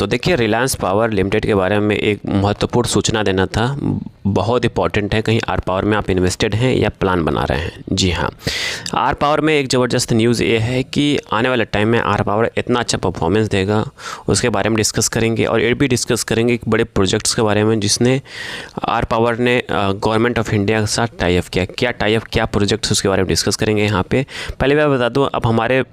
दोस्तों देखिए, Reliance power limited के बारे में एक महत्वपूर्ण सूचना देना था। बहुत इंपॉर्टेंट है, कहीं आर पावर में आप इन्वेस्टेड हैं या प्लान बना रहे हैं। जी हाँ, आर पावर में एक ज़बरदस्त न्यूज़ ये है कि आने वाले टाइम में आर पावर इतना अच्छा परफॉर्मेंस देगा, उसके बारे में डिस्कस करेंगे। और ये भी डिस्कस करेंगे एक बड़े प्रोजेक्ट्स के बारे में जिसने आर पावर ने गवर्नमेंट ऑफ इंडिया के साथ टाई अप किया। क्या टाई अप, क्या प्रोजेक्ट्स, उसके बारे में डिस्कस करेंगे यहाँ पे। पहले मैं बता दूँ, अब हमारे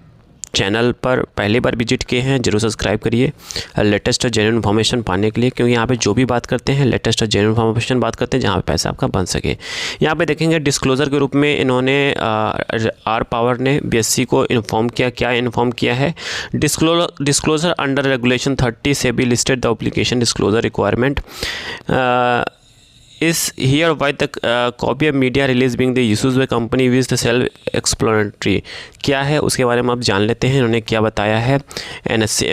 चैनल पर पहली बार विजिट किए हैं ज़रूर सब्सक्राइब करिए लेटेस्ट और जेन्युइन इन्फॉर्मेशन पाने के लिए, क्योंकि यहाँ पे जो भी बात करते हैं लेटेस्ट और जेन्युइन इन्फॉर्मेशन बात करते हैं जहाँ पे पैसा आपका बन सके। यहाँ पे देखेंगे डिस्क्लोज़र के रूप में इन्होंने आर पावर ने बीएससी को इन्फॉर्म किया। क्या इन्फॉर्म किया है? डिस्क्लोज़र अंडर रेगुलेशन 30 से भी listed the application disclosure requirement is here by the copy of media release being the issues by company with the self explanatory। क्या है उसके बारे में आप जान लेते हैं इन्होंने क्या बताया है।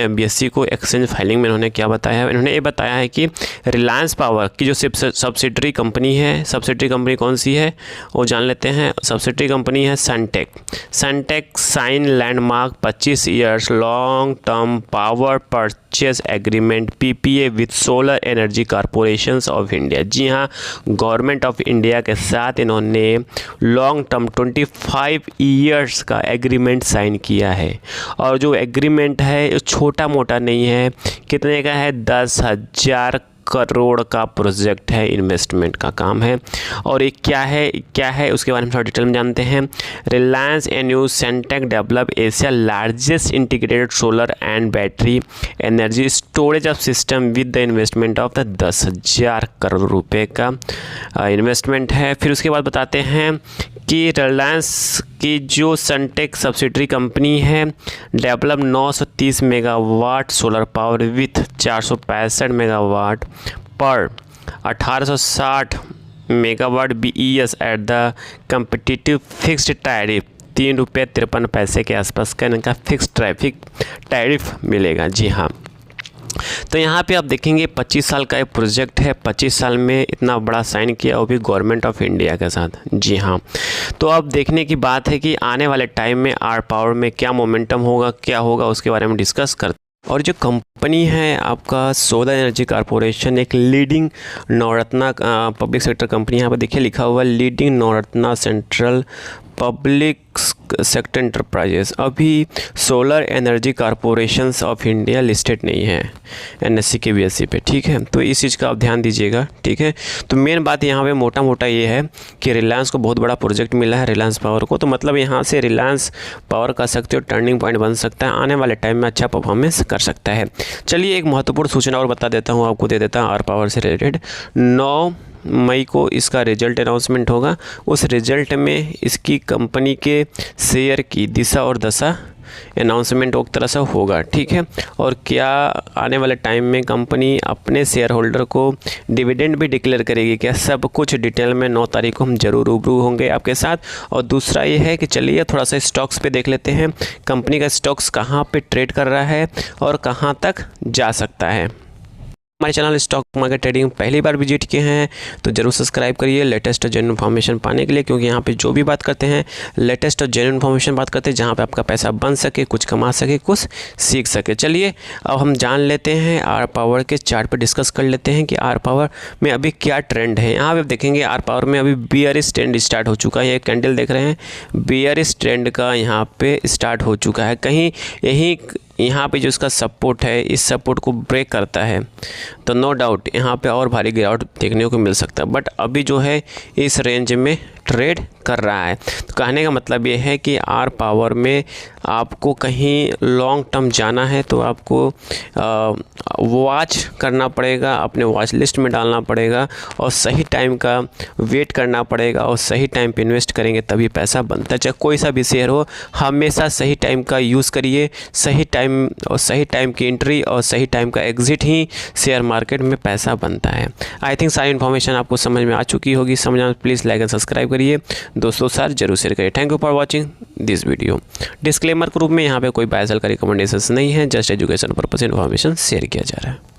बीएससी को एक्सचेंज फाइलिंग में इन्होंने क्या बताया है? इन्होंने ये बताया है कि रिलायंस पावर की जो सब्सिडरी कंपनी है, सब्सिडरी कंपनी कौन सी है वो जान लेते हैं। सब्सिडरी कंपनी है Suntech sign landmark 25 years long term power purchase agreement PPA with solar energy corporations of India. जी हाँ, गवर्नमेंट ऑफ इंडिया के साथ इन्होंने लॉन्ग टर्म 25 ईयर्स का एग्रीमेंट साइन किया है। और जो एग्रीमेंट है छोटा मोटा नहीं है, कितने का है? 10,000 करोड़ का प्रोजेक्ट है, इन्वेस्टमेंट का काम है। और ये क्या है उसके बारे में थोड़ा डिटेल में जानते हैं। Reliance NU Suntech develop Asia largest integrated solar and battery energy storage of system with the investment of the 10,000 crore रुपए का इन्वेस्टमेंट है। फिर उसके बाद बताते हैं कि रिलायंस की जो सनटेक सब्सिडरी कंपनी है develop 930 megawatt solar power with 465 megawatt पर 1860 megawatt BES at the competitive fixed tariff ₹3.53 के आसपास का इनका फिक्स टैरिफ मिलेगा। जी हाँ, तो यहाँ पे आप देखेंगे 25 साल का एक प्रोजेक्ट है, 25 साल में इतना बड़ा साइन किया वो भी गवर्नमेंट ऑफ इंडिया के साथ। जी हाँ, तो अब देखने की बात है कि आने वाले टाइम में आर पावर में क्या मोमेंटम होगा, क्या होगा, उसके बारे में डिस्कस करते हैं। और जो कंपनी है आपका सोलर एनर्जी कॉरपोरेशन, एक leading Navratna public sector company, यहाँ पर देखिए लिखा हुआ leading Navratna central public sector enterprises. अभी solar energy corporations of India listed नहीं है NSE के BSE पे, ठीक है। तो इस चीज़ का आप ध्यान दीजिएगा, ठीक है। तो मेन बात यहाँ पे मोटा मोटा ये है कि रिलायंस को बहुत बड़ा प्रोजेक्ट मिला है, रिलायंस पावर को। तो मतलब यहाँ से रिलायंस पावर का सकते हो टर्निंग पॉइंट बन सकता है, आने वाले टाइम में अच्छा परफॉर्मेंस कर सकता है। चलिए एक महत्वपूर्ण सूचना और बता देता हूँ, आपको दे देता हूँ आर पावर से रिलेटेड। 9 मई को इसका रिजल्ट अनाउंसमेंट होगा। उस रिजल्ट में इसकी कंपनी के शेयर की दिशा और दशा अनाउंसमेंट एक तरह से होगा, ठीक है। और क्या आने वाले टाइम में कंपनी अपने शेयर होल्डर को डिविडेंड भी डिक्लेयर करेगी, क्या, सब कुछ डिटेल में 9 तारीख को हम जरूर रूबरू होंगे आपके साथ। और दूसरा ये है कि चलिए थोड़ा सा स्टॉक्स पे देख लेते हैं, कंपनी का स्टॉक्स कहाँ पे ट्रेड कर रहा है और कहाँ तक जा सकता है। हमारे चैनल स्टॉक मार्केट ट्रेडिंग पहली बार विजिट किए हैं तो जरूर सब्सक्राइब करिए लेटेस्ट और जेन्युइन इन्फॉर्मेशन पाने के लिए, क्योंकि यहाँ पे जो भी बात करते हैं लेटेस्ट और जेन्युइन इन्फॉर्मेशन बात करते हैं जहाँ पे आपका पैसा बन सके, कुछ कमा सके, कुछ सीख सके। चलिए अब हम जान लेते हैं आर पावर के चार्ट पर डिस्कस कर लेते हैं कि आर पावर में अभी क्या ट्रेंड है। यहाँ पे देखेंगे आर पावर में अभी बियरिश ट्रेंड स्टार्ट हो चुका है। ये कैंडल देख रहे हैं, बियरिश ट्रेंड का यहाँ पे स्टार्ट हो चुका है। कहीं यहाँ पे जो इसका सपोर्ट है, इस सपोर्ट को ब्रेक करता है तो नो डाउट यहाँ पे और भारी गिरावट देखने को मिल सकता है। बट अभी जो है इस रेंज में ट्रेड कर रहा है। तो कहने का मतलब ये है कि आर पावर में आपको कहीं लॉन्ग टर्म जाना है तो आपको वॉच करना पड़ेगा, अपने वॉच लिस्ट में डालना पड़ेगा और सही टाइम का वेट करना पड़ेगा और सही टाइम पे इन्वेस्ट करेंगे तभी पैसा बनता है। चाहे कोई सा भी शेयर हो, हमेशा सही टाइम का यूज़ करिए, सही टाइम और सही टाइम की एंट्री और सही टाइम का एग्जिट ही शेयर मार्केट में पैसा बनता है। आई थिंक सारी इन्फॉर्मेशन आपको समझ में आ चुकी होगी। समझना प्लीज़ लाइक एंड सब्सक्राइब करिए, दोस्तों साथ जरूर शेयर करिए। Thank you for watching this video. Disclaimer के रूप में यहाँ पे कोई बाय सेल का रिकमेंडेशन नहीं है, just education purpose information share किया जा रहा है।